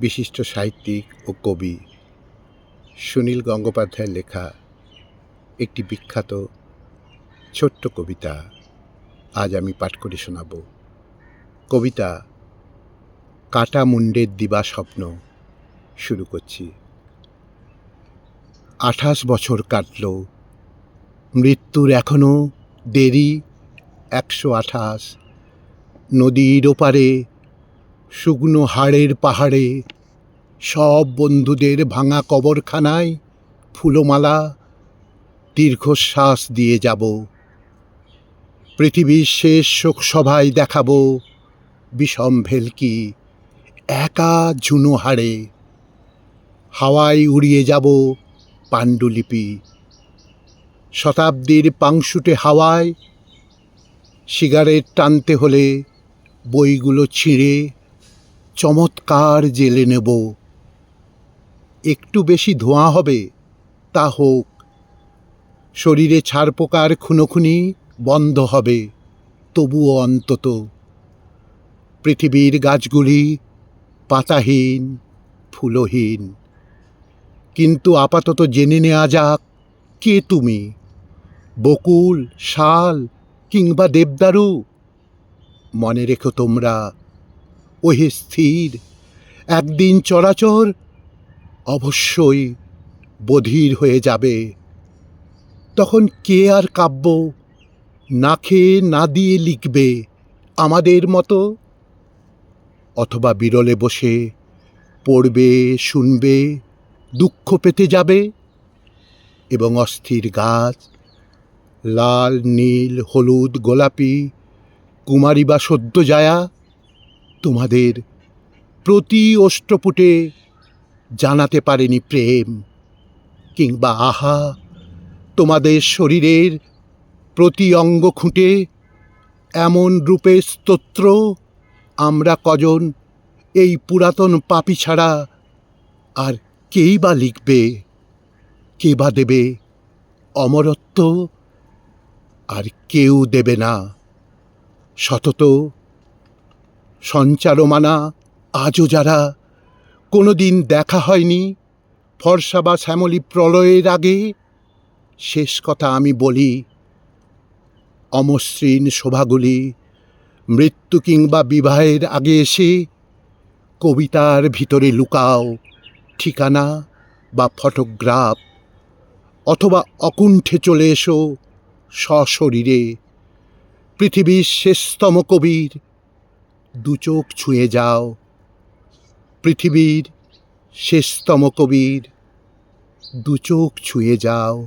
বিশিষ্ট সাহিত্যিক ও কবি সুনীল গঙ্গোপাধ্যায়ের লেখা একটি বিখ্যাত ছোট্ট কবিতা আজ আমি পাঠ করে শোনাব। কবিতা কাটা মুন্ডের দিবা স্বপ্ন। শুরু করছি। 28 বছর কাটল, মৃত্যুর এখনো দেরি 128। নদীর ওপারে শুকনো হাড়ের পাহাড়ে সব বন্ধুদের ভাঙা কবরখানায় ফুলমালা দীর্ঘশ্বাস দিয়ে যাব। পৃথিবীর শেষ শোকসভায় দেখাবো বিষম ভেলকি একা ঝুনো হাড়ে। হাওয়ায় উড়িয়ে যাব পাণ্ডুলিপি, শতাব্দীর পাংশুটে হাওয়ায় সিগারেট টানতে হলে বইগুলো ছিঁড়ে চমৎকার জেলে নেব। একটু বেশি ধোঁয়া হবে, তা হোক। শরীরে ছারপোকার খুনোখুনি বন্ধ হবে, তবুও অন্তত। পৃথিবীর গাছগুলি পাতাহীন, ফুলহীন। কিন্তু আপাতত জেনে নেওয়া যাক, কে তুমি? বকুল, শাল কিংবা দেবদারু? মনে রেখো তোমরা, ওহে স্থির, একদিন চরাচর অবশ্যই বধির হয়ে যাবে। তখন কে আর কাব্য না খেয়ে না দিয়ে লিখবে আমাদের মতো? অথবা বিরলে বসে পড়বে, শুনবে, দুঃখ পেতে যাবে। এবং অস্থির গাছ, লাল, নীল, হলুদ, গোলাপি, কুমারী বা সদ্যজায়া, তোমাদের প্রতি অষ্টপুটে জানাতে পারেনি প্রেম কিংবা আহা। তোমাদের শরীরের প্রতি অঙ্গ খুঁটে এমন রূপে স্তোত্র আমরা কজন এই পুরাতন পাপী ছাড়া আর কেই বা লিখবে? কে বা দেবে অমরত্ব? আর কেউ দেবে না। সতত সঞ্চারমানা আজও যারা কোনো দিন দেখা হয়নি ফর্সা বা শ্যামলী প্রলয়ের আগে, শেষ কথা আমি বলি, অমসৃণ শোভাগুলি মৃত্যু কিংবা বিবাহের আগে এসে কবিতার ভিতরে লুকাও ঠিকানা বা ফটোগ্রাফ। অথবা অকুণ্ঠে চলে এসো সশরীরে। পৃথিবীর শেষতম কবির দু চোখ ছুঁয়ে যাও। পৃথিবীর শেষতম কবির দু চোখ ছুঁয়ে যাও।